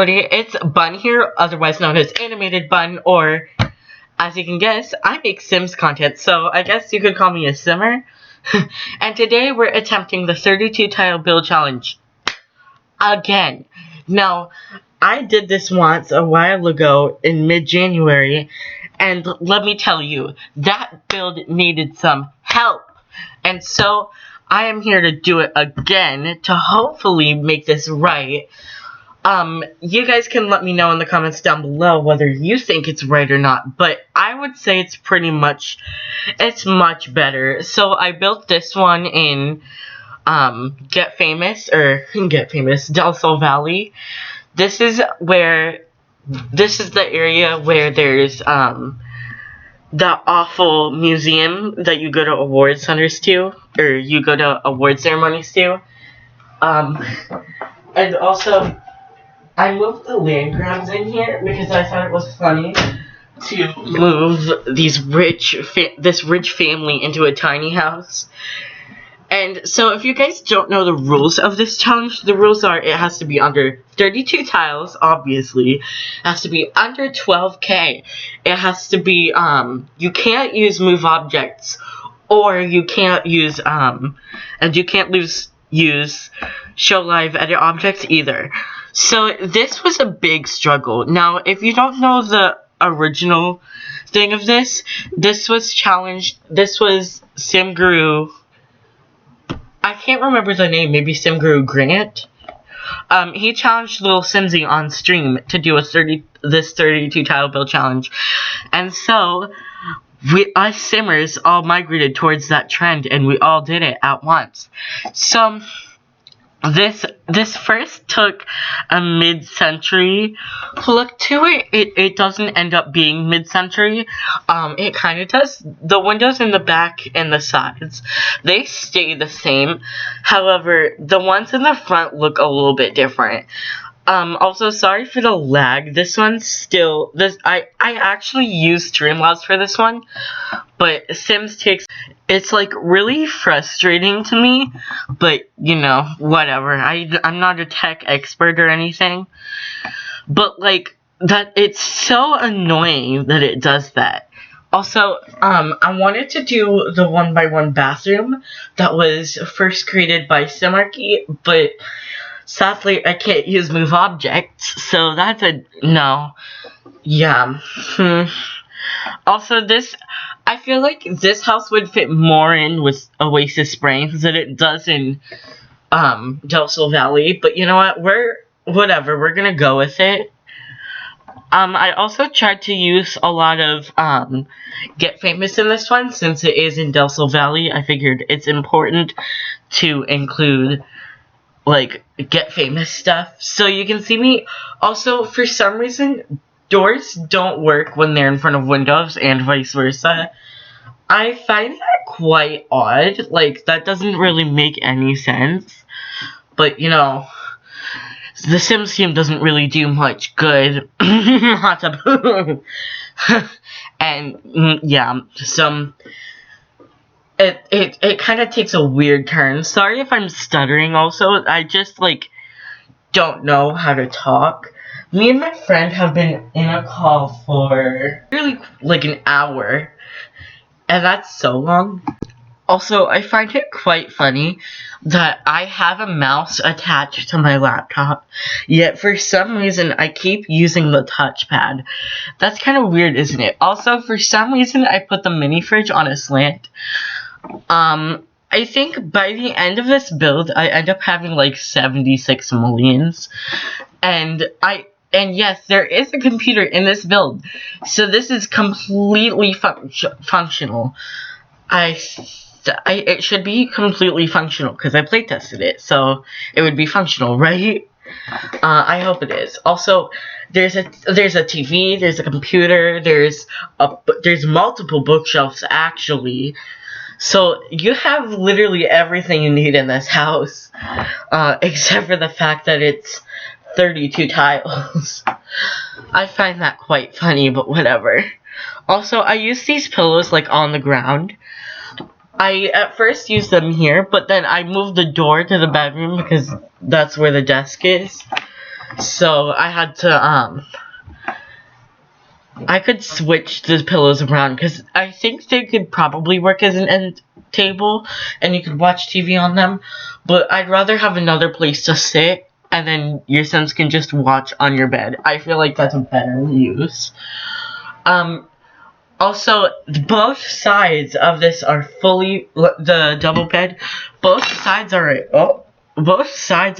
everybody, it's Bun here, otherwise known as Animated Bun, or, as you can guess, I make Sims content, so I guess you could call me a Simmer. And today we're attempting the 32 tile build challenge. Again. Now, I did this once a while ago in mid-January, and let me tell you, that build needed some help. And so, I am here to do it again to hopefully make this right. You guys can let me know in the comments down below whether you think it's right or not, but I would say it's much better. So I built this one in, Get Famous, Del Sol Valley. This is the area where there's, the awful museum that you go to award centers to, or you go to award ceremonies to. And also, I moved the land grabs in here because I thought it was funny to move this rich family into a tiny house. And so if you guys don't know the rules of this challenge, the rules are it has to be under 32 tiles, obviously. It has to be under 12k. It has to be, you can't use move objects, or you can't use, use show live edit objects either. So this was a big struggle. Now, if you don't know the original thing of this was SimGuru. I can't remember the name, maybe SimGuru Grant. He challenged Little Simsy on stream to do this 32 tile build challenge. And so, us Simmers all migrated towards that trend, and we all did it at once. So, this first took a mid-century look to it. It doesn't end up being mid-century. It kind of does. The windows in the back and the sides, they stay the same. However, the ones in the front look a little bit different. Also, sorry for the lag. This one's still, I actually used Streamlabs for this one, but it's like really frustrating to me, but you know, whatever. I'm not a tech expert or anything, but like, it's so annoying that it does that. Also, I wanted to do the 1x1 bathroom that was first created by Simarchy, but sadly, I can't use move objects, so that's a no. Yeah. Also, I feel like this house would fit more in with Oasis Springs than it does in, Del Sol Valley, but you know what, we're gonna go with it. I also tried to use a lot of, Get Famous in this one, since it is in Del Sol Valley. I figured it's important to include, like, Get Famous stuff. So you can see me. Also, for some reason, doors don't work when they're in front of windows, and vice versa. I find that quite odd. Like, that doesn't really make any sense. But, you know, the Sims team doesn't really do much good. And, yeah, it kind of takes a weird turn. Sorry if I'm stuttering also. I just, like, don't know how to talk. Me and my friend have been in a call for really, like, an hour. And that's so long. Also, I find it quite funny that I have a mouse attached to my laptop, yet for some reason I keep using the touchpad. That's kind of weird, isn't it? Also, for some reason I put the mini fridge on a slant. I think by the end of this build, I end up having like 76 millions. And yes, there is a computer in this build. So this is completely functional. It should be completely functional because I playtested it, so it would be functional, right? I hope it is. Also, there's a TV, there's a computer, there's multiple bookshelves actually. So you have literally everything you need in this house, except for the fact that it's 32 tiles. I find that quite funny, but whatever. Also, I use these pillows like on the ground. I at first used them here, but then I moved the door to the bedroom because that's where the desk is. So I had to, I could switch the pillows around, because I think they could probably work as an end table, and you could watch TV on them, but I'd rather have another place to sit, and then your sons can just watch on your bed. I feel like that's a better use. Also, both sides of this are the double bed, both sides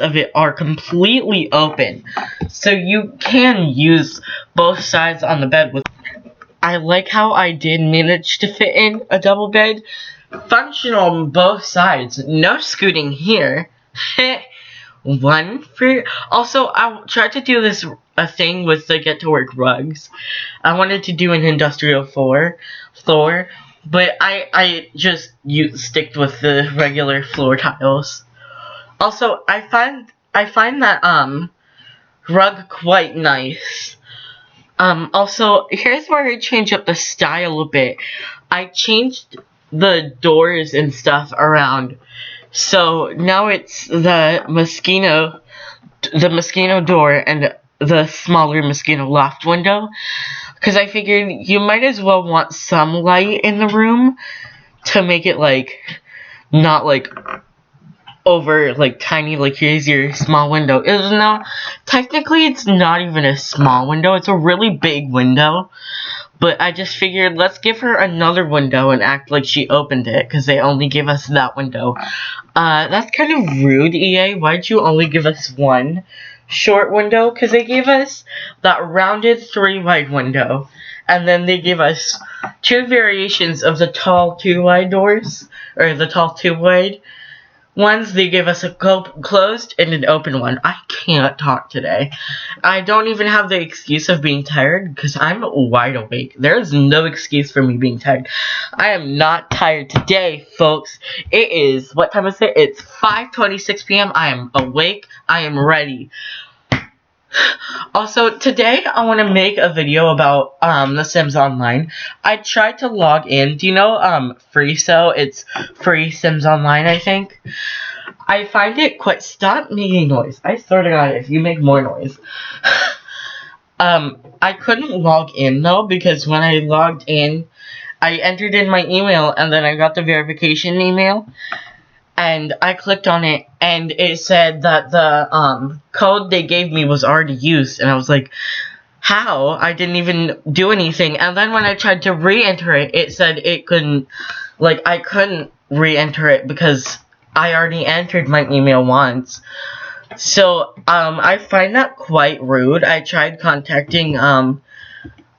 of it are completely open, so you can use both sides on the bed with. I like how I did manage to fit in a double bed, functional on both sides, no scooting here. One for also, I tried to do a thing with the get to work rugs. I wanted to do an industrial floor, but I just sticked with the regular floor tiles. Also, I find that rug quite nice. Also, here's where I change up the style a bit. I changed the doors and stuff around. So now it's the mosquito door and the smaller mosquito loft window. Because I figured you might as well want some light in the room to make it, like, not, like, over, like, tiny, like, here's your small window. Technically it's not even a small window, it's a really big window. But I just figured, let's give her another window and act like she opened it, because they only gave us that window. That's kind of rude, EA. Why'd you only give us one short window? Because they gave us that rounded 3-wide window. And then they gave us 2 variations of the tall 2-wide doors, or the tall 2-wide ones. They give us a closed and an open one. I can't talk today. I don't even have the excuse of being tired, because I'm wide awake. There's no excuse for me being tired. I am not tired today, folks. It is, what time is it? It's 5:26 p.m. I am awake. I am ready. Also, today I want to make a video about The Sims Online. I tried to log in. Do you know FreeCell? It's Free Sims Online, I think. I find it quite. Stop making noise. I swear to God, if you make more noise. I couldn't log in though, because when I logged in, I entered in my email and then I got the verification email. And I clicked on it, and it said that the code they gave me was already used, and I was like, how? I didn't even do anything. And then when I tried to re-enter it, it said it couldn't, like, I couldn't re-enter it because I already entered my email once. So, I find that quite rude. I tried contacting,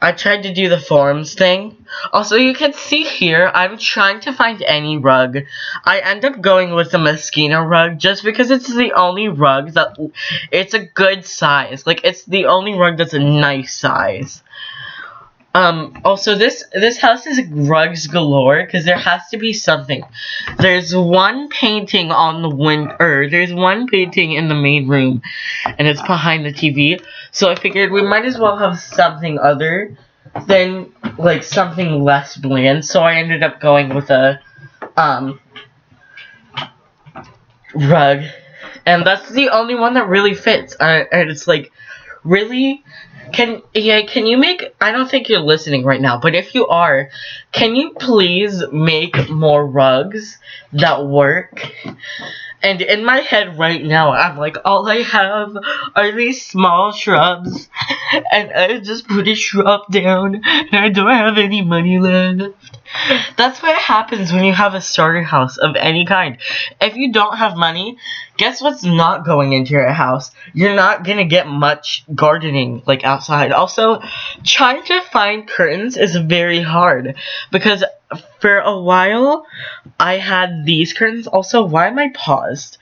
I tried to do the forums thing. Also, you can see here, I'm trying to find any rug. I end up going with the mosquito rug just because it's the only rug that, it's a good size. Like, it's the only rug that's a nice size. Also, this house is rugs galore, because there has to be something. There's one painting on the there's one painting in the main room, and it's behind the TV, so I figured we might as well have something other than, like, something less bland, so I ended up going with a, rug, and that's the only one that really fits, and it's like, really? Can you make, I don't think you're listening right now, but if you are, can you please make more rugs that work? And in my head right now, I'm like, all I have are these small shrubs, and I just put a shrub down, and I don't have any money left. That's what happens when you have a starter house of any kind. If you don't have money, guess what's not going into your house? You're not gonna get much gardening, like, outside. Also, trying to find curtains is very hard, because for a while, I had these curtains. Also, why am I paused?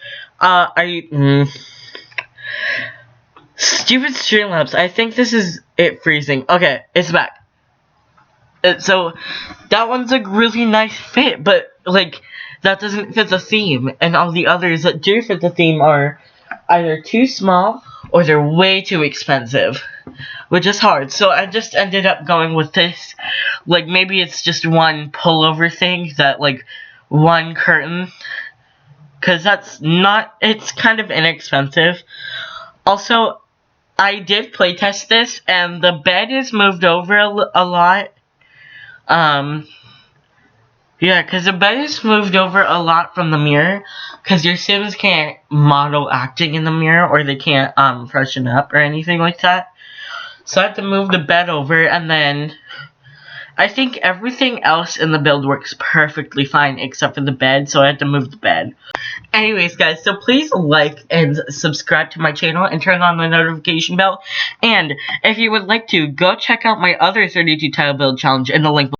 Stupid Streamlabs. I think this is it freezing. Okay, it's back. So, that one's a really nice fit, but, like, that doesn't fit the theme, and all the others that do fit the theme are either too small, or they're way too expensive, which is hard. So I just ended up going with this, like, maybe it's just one pullover thing, that, like, one curtain, because that's not, it's kind of inexpensive. Also, I did playtest this, and the bed is moved over a lot. Yeah, because the bed is moved over a lot from the mirror, because your Sims can't model acting in the mirror, or they can't, freshen up or anything like that. So I had to move the bed over, and then I think everything else in the build works perfectly fine except for the bed, so I had to move the bed. Anyways, guys, so please like and subscribe to my channel and turn on the notification bell. And if you would like to, go check out my other 32 tile build challenge in the link below.